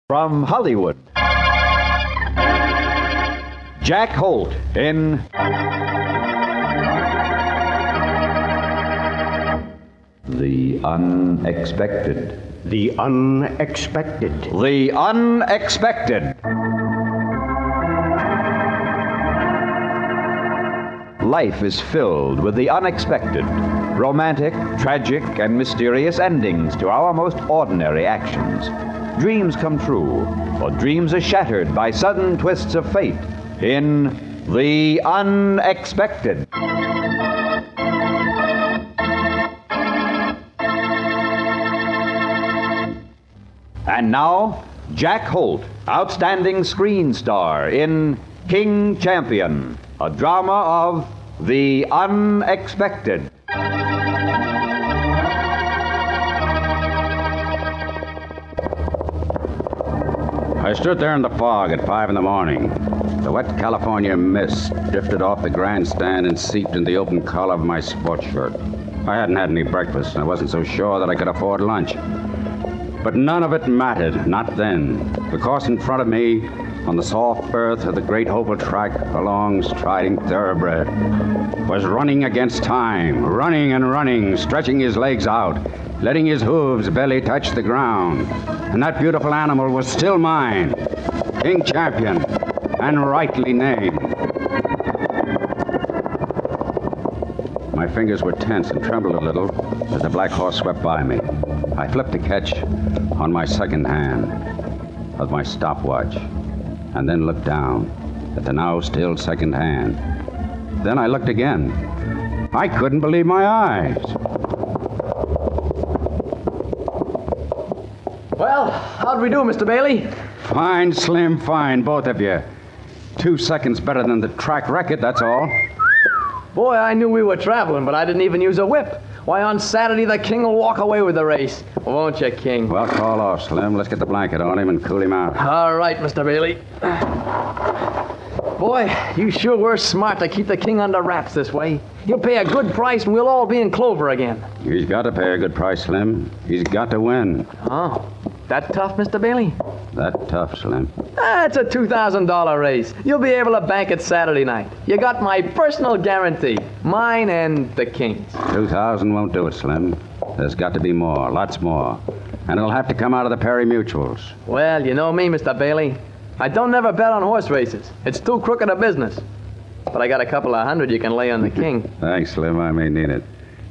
From Hollywood, Jack Holt in The Unexpected. The unexpected. The Unexpected. Life is filled with the unexpected, romantic, tragic, and mysterious endings to our most ordinary actions. Dreams come true, or dreams are shattered by sudden twists of fate in The Unexpected. And now, Jack Holt, outstanding screen star in King Champion, a drama of The Unexpected. I stood there in the fog at 5 in the morning. The wet California mist drifted off the grandstand and seeped in the open collar of my sports shirt. I hadn't had any breakfast, and I wasn't so sure that I could afford lunch. But none of it mattered, not then, because in front of me, on the soft earth of the great oval track, a long striding thoroughbred was running against time, running and running, stretching his legs out, letting his hooves barely touch the ground. And that beautiful animal was still mine, King Champion, and rightly named. My fingers were tense and trembled a little as the black horse swept by me. I flipped the catch on my second hand of my stopwatch, and then looked down at the now still second hand. Then I looked again. I couldn't believe my eyes. Well, how'd we do, Mr. Bailey? Fine, Slim, fine, both of you. 2 seconds better than the track record, that's all. Boy, I knew we were traveling, but I didn't even use a whip. Why, on Saturday, the King will walk away with the race. Won't you, King? Well, call off, Slim. Let's get the blanket on him and cool him out. All right, Mr. Bailey. Boy, you sure were smart to keep the King under wraps this way. He'll pay a good price and we'll all be in clover again. He's got to pay a good price, Slim. He's got to win. Oh, that tough, Mr. Bailey? That tough, Slim. That's a $2,000 raise. You'll be able to bank it Saturday night. You got my personal guarantee. Mine and the King's. 2,000 won't do it, Slim. There's got to be more, lots more. And it'll have to come out of the Perry Mutuals. Well, you know me, Mr. Bailey. I don't never bet on horse races. It's too crooked a business. But I got a couple of hundred you can lay on the King. Thanks, Slim. I may need it.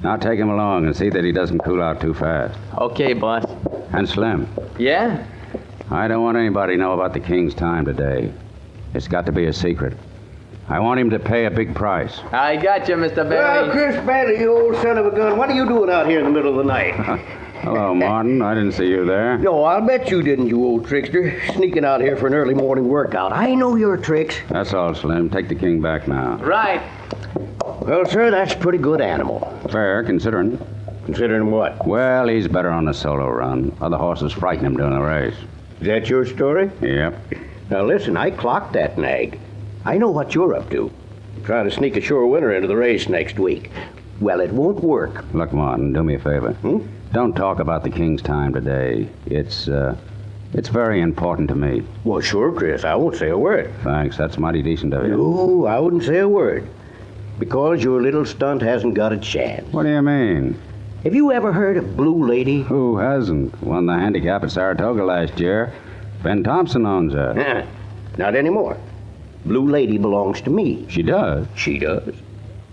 Now take him along and see that he doesn't cool out too fast. Okay, boss. And Slim, Yeah? I don't want anybody to know about the King's time today. It's got to be a secret. I want him to pay a big price. I got you, Mr. Bailey. Well, Chris Bailey, you old son of a gun, what are you doing out here in the middle of the night? Hello, Martin. I didn't see you there. No, I'll bet you didn't, you old trickster. Sneaking out here for an early morning workout. I know your tricks. That's all, Slim. Take the King back now. Right. Well, sir, that's a pretty good animal. Fair, considering. Considering what? Well, he's better on a solo run. Other horses frighten him during the race. Is that your story? Yep. Now, listen, I clocked that nag. I know what you're up to. Trying to sneak a sure winner into the race next week. Well, it won't work. Look, Martin, do me a favor. Don't talk about the King's time today. It's very important to me. Well, sure, Chris. I won't say a word. Thanks. That's mighty decent of you. No, I wouldn't say a word. Because your little stunt hasn't got a chance. What do you mean? Have you ever heard of Blue Lady? Who hasn't? Won the handicap at Saratoga last year. Ben Thompson owns her. Not anymore. Blue Lady belongs to me. She does? She does.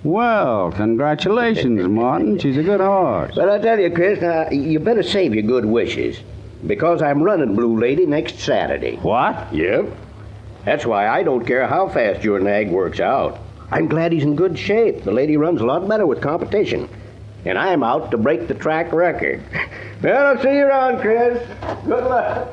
Well, congratulations, Martin. She's a good horse. But I tell you, Chris, now, you better save your good wishes. Because I'm running Blue Lady next Saturday. What? Yep. That's why I don't care how fast your nag works out. I'm glad he's in good shape. The lady runs a lot better with competition. And I'm out to break the track record. Well, I'll see you around, Chris. Good luck.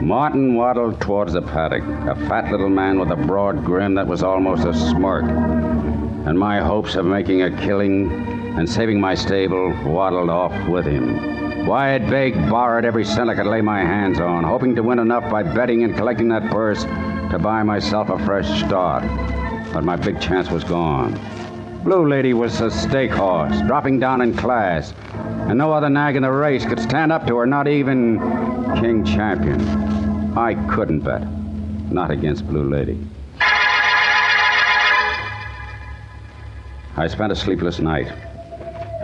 Martin waddled towards the paddock, a fat little man with a broad grin that was almost a smirk. And my hopes of making a killing and saving my stable waddled off with him. Why, I'd begged, borrowed every cent I could lay my hands on, hoping to win enough by betting and collecting that purse to buy myself a fresh start. But my big chance was gone. Blue Lady was a stake horse, dropping down in class. And no other nag in the race could stand up to her, not even King Champion. I couldn't bet. Not against Blue Lady. I spent a sleepless night.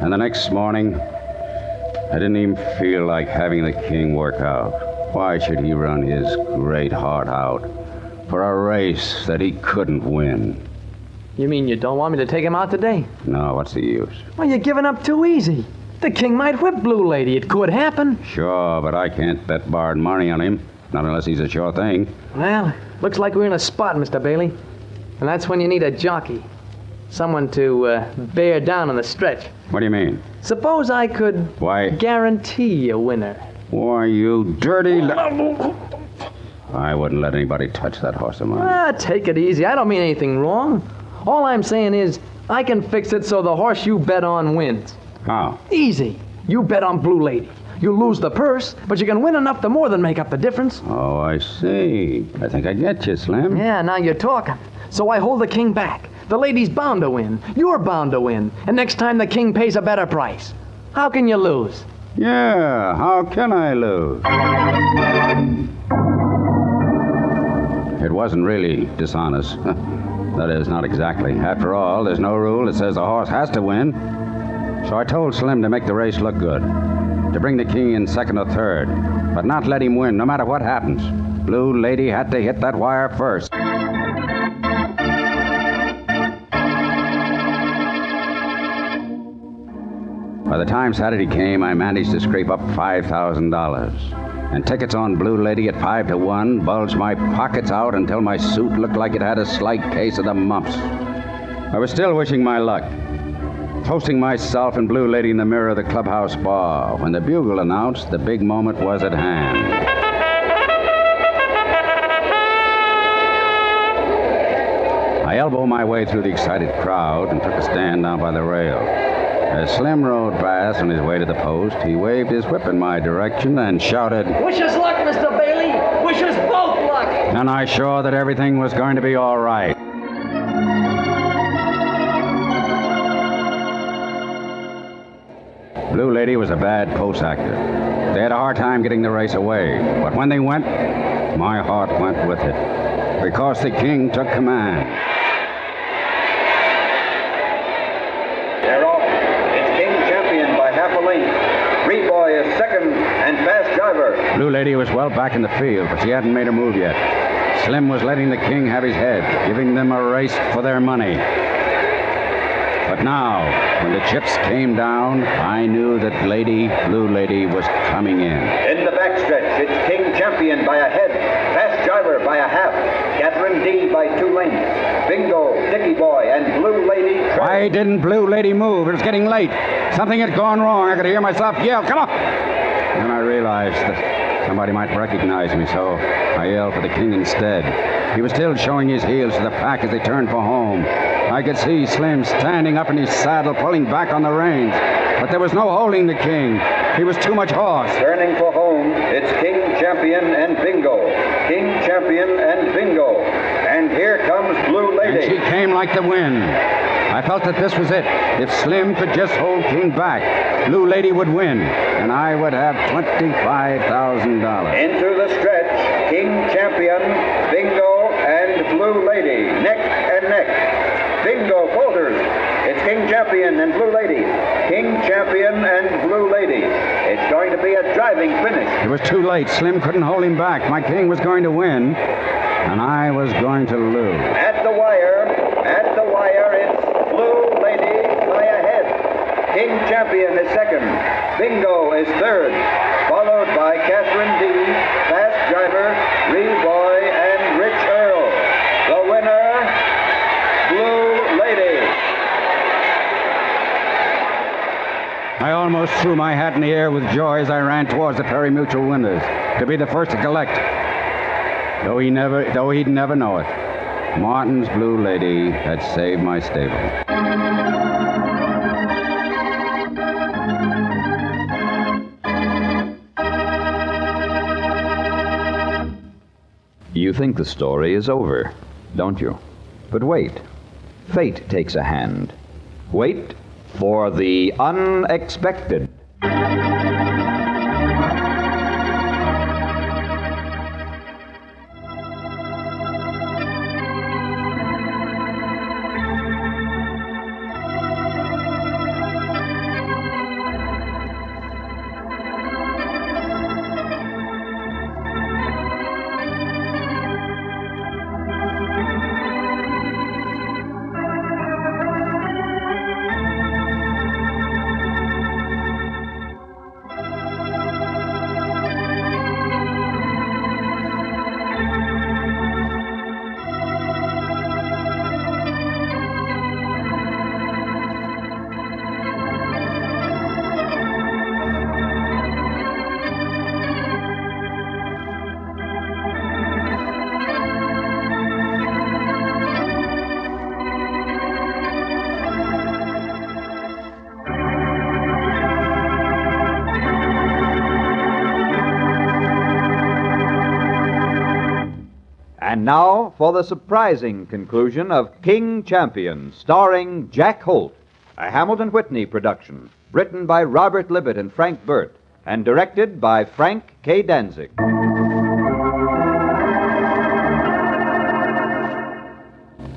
And the next morning, I didn't even feel like having the king work out. Why should he run his great heart out for a race that he couldn't win? You mean you don't want me to take him out today? No, what's the use? Well, you're giving up too easy. The king might whip Blue Lady. It could happen. Sure, but I can't bet borrowed money on him. Not unless he's a sure thing. Well, looks like we're in a spot, Mr. Bailey. And that's when you need a jockey. Someone to bear down on the stretch. What do you mean? Suppose I could Why? guarantee a winner. Why, you dirty... I wouldn't let anybody touch that horse of mine. Take it easy. I don't mean anything wrong. All I'm saying is I can fix it so the horse you bet on wins. How? Easy. You bet on Blue Lady. You lose the purse, but you can win enough to more than make up the difference. Oh, I see. I think I get you, Slim. Yeah, now you're talking. So I hold the king back. The lady's bound to win. You're bound to win. And next time the king pays a better price. How can you lose? Yeah, how can I lose? It wasn't really dishonest. That is, not exactly. After all, there's no rule that says the horse has to win. So I told Slim to make the race look good. To bring the king in second or third. But not let him win, no matter what happens. Blue Lady had to hit that wire first. By the time Saturday came, I managed to scrape up $5,000. And tickets on Blue Lady at 5 to 1 bulged my pockets out until my suit looked like it had a slight case of the mumps. I was still wishing my luck, toasting myself and Blue Lady in the mirror of the clubhouse bar, when the bugle announced the big moment was at hand. I elbowed my way through the excited crowd and took a stand down by the rail. As Slim rode past on his way to the post, he waved his whip in my direction and shouted, Wish us luck, Mr. Bailey. Wish us both luck. And I saw that everything was going to be all right. Blue Lady was a bad post actor. They had a hard time getting the race away. But when they went, my heart went with it. Because the king took command. They're off. It's King Champion by half a length. Boy is second and Fast Driver. Blue Lady was well back in the field, but she hadn't made a move yet. Slim was letting the king have his head, giving them a race for their money. But now, when the chips came down, I knew that Blue Lady was coming in. In the backstretch, it's King Champion by a head, Fast Driver by a half, Catherine D by 2 lengths, Bingo, Dicky Boy, and Blue Lady. Why didn't Blue Lady move? It was getting late. Something had gone wrong. I could hear myself yell, "Come on!" Then I realized that somebody might recognize me, so I yelled for the king instead. He was still showing his heels to the pack as they turned for home. I could see Slim standing up in his saddle, pulling back on the reins. But there was no holding the king. He was too much horse. Turning for home, it's King Champion and Bingo. King Champion and Bingo. And here comes Blue Lady. And she came like the wind. I felt that this was it. If Slim could just hold King back, Blue Lady would win, and I would have $25,000. Into the stretch, King Champion, Bingo, and Blue Lady. Neck and neck. Bingo falters. It's King Champion and Blue Lady. King Champion and Blue Lady. It's going to be a driving finish. It was too late. Slim couldn't hold him back. My king was going to win, and I was going to lose. At the wire, it's Blue Lady by a head. King Champion is second. Bingo is third. Followed by Catherine D., Fast Driver, Boy, and Rich Earl. The winner, Blue Lady. I almost threw my hat in the air with joy as I ran towards the Perry Mutual windows to be the first to collect. Though he'd never know it, Martin's Blue Lady had saved my stable. You think the story is over, don't you? But wait. Fate takes a hand. Wait for the unexpected. And now for the surprising conclusion of King Champion, starring Jack Holt, a Hamilton Whitney production, written by Robert Libet and Frank Burt, and directed by Frank K. Danzig.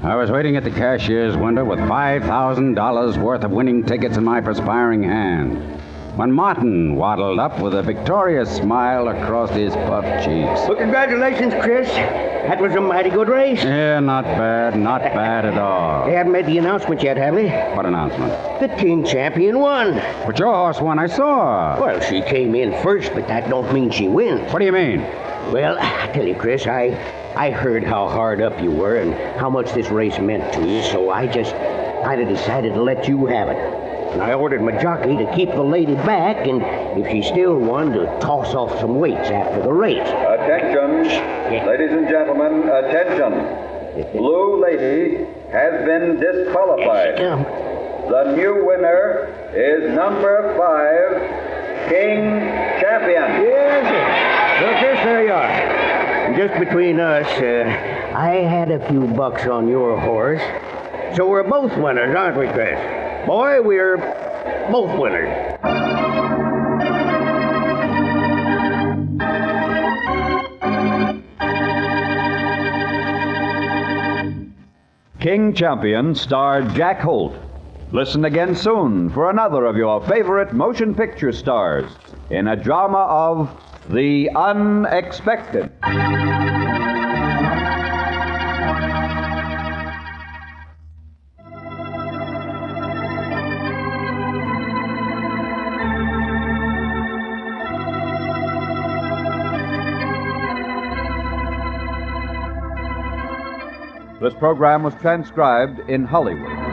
I was waiting at the cashier's window with $5,000 worth of winning tickets in my perspiring hand when Martin waddled up with a victorious smile across his puffed cheeks. Well, congratulations, Chris. That was a mighty good race. Yeah, not bad at all. They haven't made the announcement yet, have they? What announcement? The King Champion won. But your horse won, I saw. Well, she came in first, but that don't mean she wins. What do you mean? Well, I tell you, Chris, I heard how hard up you were and how much this race meant to you, so I just kind of decided to let you have it. And I ordered my jockey to keep the lady back, and if she still won, to toss off some weights after the race. Attention, ladies and gentlemen, attention. Blue Lady has been disqualified. The new winner is number 5, King Champion. Yes, well, Chris, there you are. Just between us, I had a few bucks on your horse, so we're both winners, aren't we, Chris? Boy, we're both winners. King Champion starred Jack Holt. Listen again soon for another of your favorite motion picture stars in a drama of the unexpected. This program was transcribed in Hollywood.